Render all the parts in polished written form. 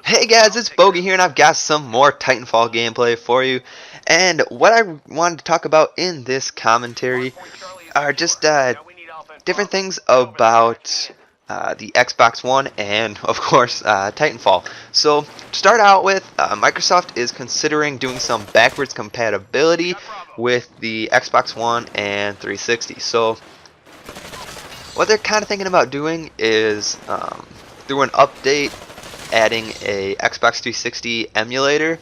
Hey guys, it's Bogey here, and I've got some more Titanfall gameplay for you. And what I wanted to talk about in this commentary are just different things about the Xbox One and, of course, Titanfall. So, to start out with, Microsoft is considering doing some backwards compatibility with the Xbox One and 360. So, what they're kind of thinking about doing is through an update, adding a Xbox 360 emulator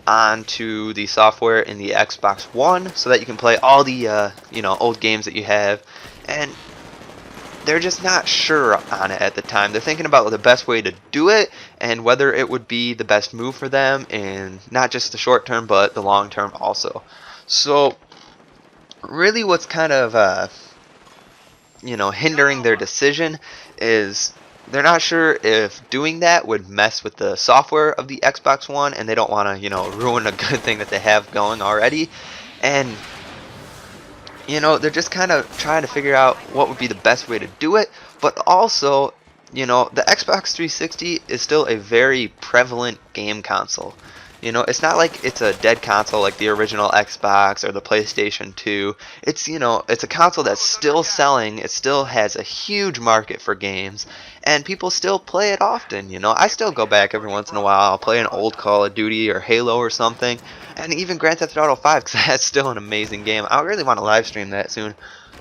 onto the software in the Xbox One so that you can play all the old games that you have. And they're just not sure on it at the time. They're thinking about the best way to do it and whether it would be the best move for them in not just the short term but the long term also. So really what's kind of hindering their decision is they're not sure if doing that would mess with the software of the Xbox One, and they don't want to, ruin a good thing that they have going already. And they're just kind of trying to figure out what would be the best way to do it, but also, the Xbox 360 is still a very prevalent game console. It's not like it's a dead console like the original Xbox or the PlayStation 2. It's a console that's still selling. It still has a huge market for games, and people still play it often. I still go back every once in a while. I'll play an old Call of Duty or Halo or something, and even Grand Theft Auto 5, because that's still an amazing game. I really want to live stream that soon.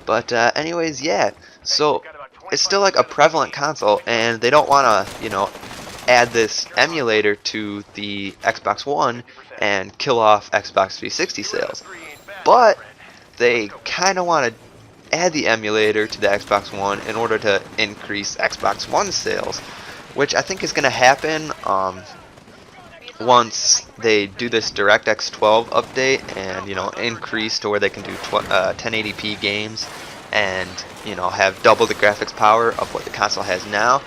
But anyways, yeah. So it's still like a prevalent console, and they don't want to, add this emulator to the Xbox One and kill off Xbox 360 sales. But they kind of want to add the emulator to the Xbox One in order to increase Xbox One sales, which I think is going to happen once they do this DirectX 12 update and increase to where they can do 1080p games and have double the graphics power of what the console has now.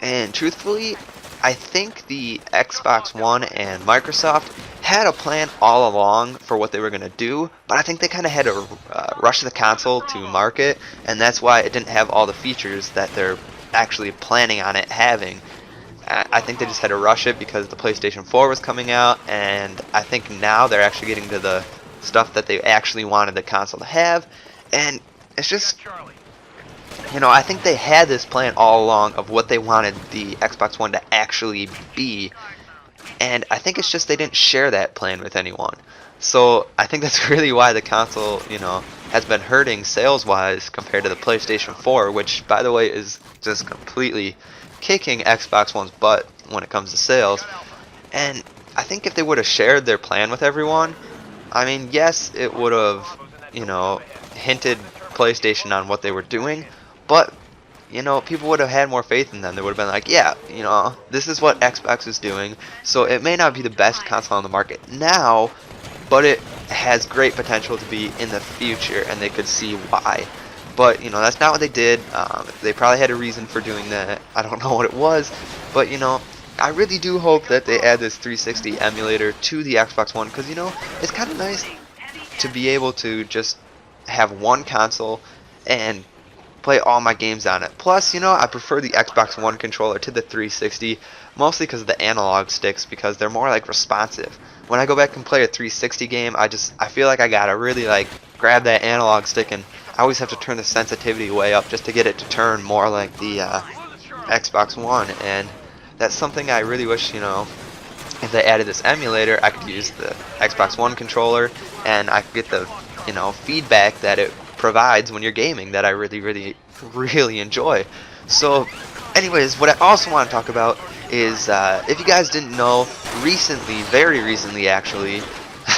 And truthfully, I think the Xbox One and Microsoft had a plan all along for what they were going to do, but I think they kind of had to rush the console to market, and that's why it didn't have all the features that they're actually planning on it having. I think they just had to rush it because the PlayStation 4 was coming out, and I think now they're actually getting to the stuff that they actually wanted the console to have, and it's just, I think they had this plan all along of what they wanted the Xbox One to actually be, and I think it's just they didn't share that plan with anyone. So I think that's really why the console, has been hurting sales-wise compared to the PlayStation 4, which, by the way, is just completely kicking Xbox One's butt when it comes to sales. And I think if they would have shared their plan with everyone, I mean, yes, it would have, hinted PlayStation on what they were doing, but people would have had more faith in them. They would have been like, yeah, this is what Xbox is doing, so it may not be the best console on the market now, but it has great potential to be in the future, and they could see why. But that's not what they did. They probably had a reason for doing that. I don't know what it was, but I really do hope that they add this 360 emulator to the Xbox One, because it's kind of nice to be able to just have one console and play all my games on it. Plus, I prefer the Xbox One controller to the 360, mostly because of the analog sticks, because they're more like responsive. When I go back and play a 360 game, I feel like I gotta really grab that analog stick, and I always have to turn the sensitivity way up just to get it to turn more like the Xbox One. And that's something I really wish, if they added this emulator, I could use the Xbox One controller, and I could get the feedback that it provides when you're gaming that I really enjoy. So anyways, what I also want to talk about is if you guys didn't know, recently, very recently actually,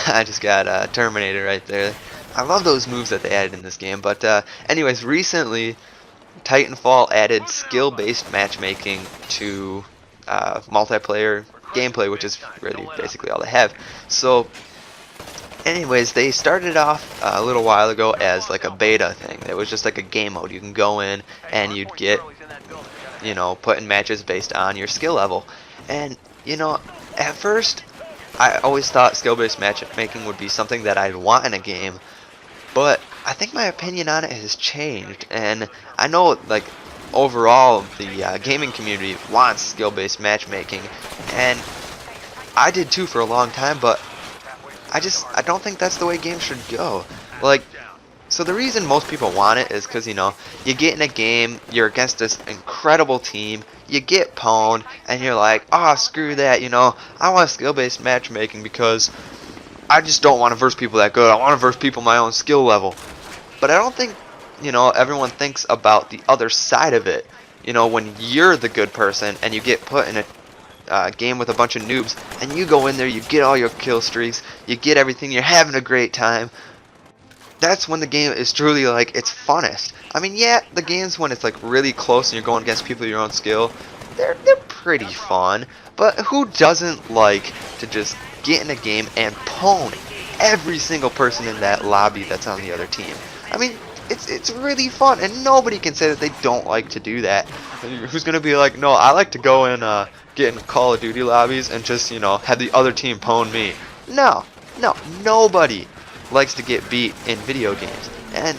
I just got Terminator right there. I love those moves that they added in this game, but anyways, recently Titanfall added skill-based matchmaking to multiplayer gameplay, which is really basically all they have. So anyways, they started off a little while ago as like a beta thing. It was just like a game mode. You can go in and you'd get, put in matches based on your skill level. And, at first, I always thought skill-based matchmaking would be something that I'd want in a game. But I think my opinion on it has changed. And I know, overall the gaming community wants skill-based matchmaking, and I did too for a long time, but I don't think that's the way games should go. Like, so the reason most people want it is because, you know, you get in a game, you're against this incredible team, you get pwned, and you're like, oh, screw that, you know, I want skill-based matchmaking because I just don't want to verse people that good. I want to verse people my own skill level. But I don't think, you know, everyone thinks about the other side of it. You know, when you're the good person and you get put in a game with a bunch of noobs, and you go in there, you get all your kill streaks, you get everything, you're having a great time. That's when the game is truly like its funnest. I mean, yeah, the games when it's like really close and you're going against people of your own skill, they're pretty fun. But who doesn't like to just get in a game and pwn every single person in that lobby that's on the other team? I mean, it's really fun, and nobody can say that they don't like to do that. Who's gonna be like, no, I like to go and get in Call of Duty lobbies and just, you know, have the other team pwn me? No, no, nobody likes to get beat in video games. And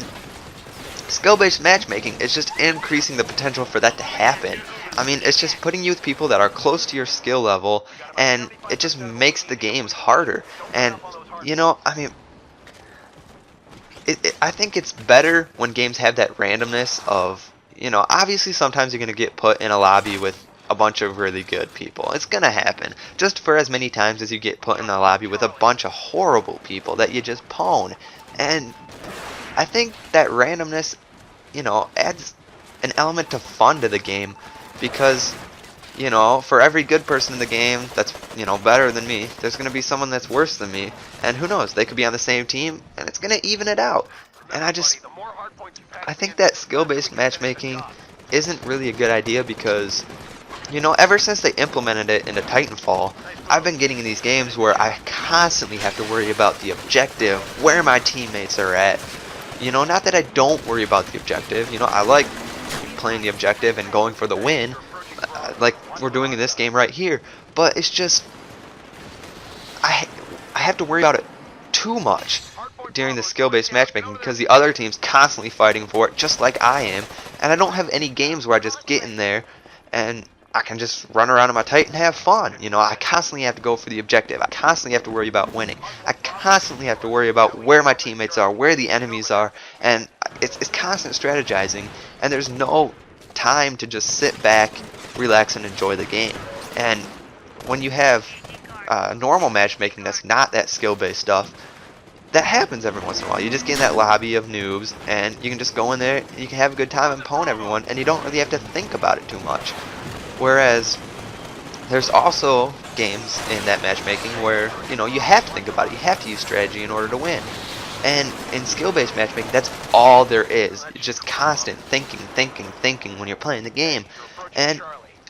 skill-based matchmaking is just increasing the potential for that to happen. I mean, it's just putting you with people that are close to your skill level, and it just makes the games harder. And, you know, I mean, I think it's better when games have that randomness of, you know, obviously sometimes you're going to get put in a lobby with a bunch of really good people. It's going to happen. Just for as many times as you get put in a lobby with a bunch of horrible people that you just pwn. And I think that randomness, you know, adds an element of fun to the game, because, you know, for every good person in the game that's, you know, better than me, there's going to be someone that's worse than me, and who knows, they could be on the same team, and it's going to even it out. And I think that skill-based matchmaking isn't really a good idea, because, you know, ever since they implemented it into Titanfall, I've been getting in these games where I constantly have to worry about the objective, where my teammates are at. You know, not that I don't worry about the objective, you know, I like playing the objective and going for the win, like we're doing in this game right here, but it's just I have to worry about it too much during the skill-based matchmaking, because the other team's constantly fighting for it just like I am, and I don't have any games where I just get in there and I can just run around in my Titan and have fun. You know, I constantly have to go for the objective. I constantly have to worry about winning. I constantly have to worry about where my teammates are, where the enemies are, and it's constant strategizing, and there's no time to just sit back, relax, and enjoy the game. And when you have normal matchmaking that's not that skill-based stuff, that happens every once in a while. You just get in that lobby of noobs, and you can just go in there, you can have a good time and pwn everyone, and you don't really have to think about it too much. Whereas there's also games in that matchmaking where, you know, you have to think about it. You have to use strategy in order to win. And in skill-based matchmaking, that's all there is. It's just constant thinking when you're playing the game. And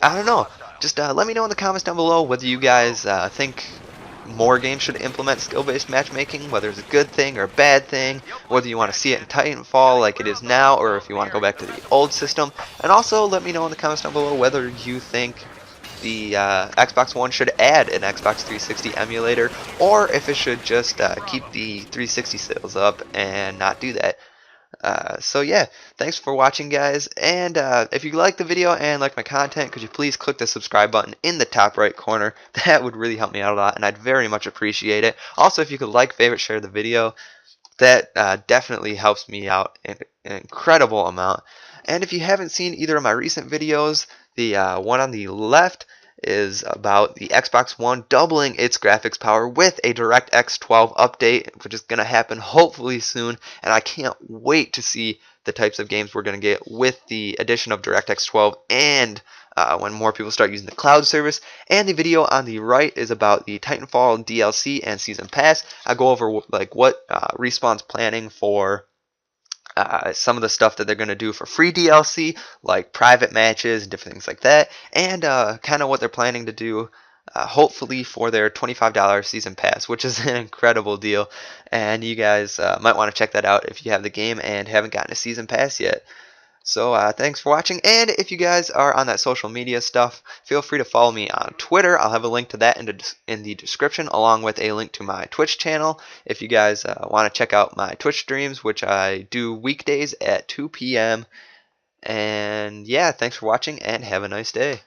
I don't know. Just let me know in the comments down below whether you guys think more games should implement skill-based matchmaking, whether it's a good thing or a bad thing, whether you want to see it in Titanfall like it is now, or if you want to go back to the old system. And also let me know in the comments down below whether you think the Xbox One should add an Xbox 360 emulator, or if it should just keep the 360 sales up and not do that. So yeah, thanks for watching, guys, and if you like the video and like my content, could you please click the subscribe button in the top right corner? That would really help me out a lot, and I'd very much appreciate it. Also, if you could like, favorite, share the video, that definitely helps me out an incredible amount. And if you haven't seen either of my recent videos, the one on the left is about the Xbox One doubling its graphics power with a DirectX 12 update, which is going to happen hopefully soon, and I can't wait to see the types of games we're going to get with the addition of DirectX 12, and when more people start using the cloud service. And the video on the right is about the Titanfall DLC and Season Pass. I go over like what Respawn's planning for some of the stuff that they're going to do for free DLC, like private matches, different things like that, and kind of what they're planning to do, hopefully for their $25 season pass, which is an incredible deal, and you guys might want to check that out if you have the game and haven't gotten a season pass yet. So thanks for watching, and if you guys are on that social media stuff, feel free to follow me on Twitter. I'll have a link to that in the description, along with a link to my Twitch channel. If you guys want to check out my Twitch streams, which I do weekdays at 2 p.m. And yeah, thanks for watching and have a nice day.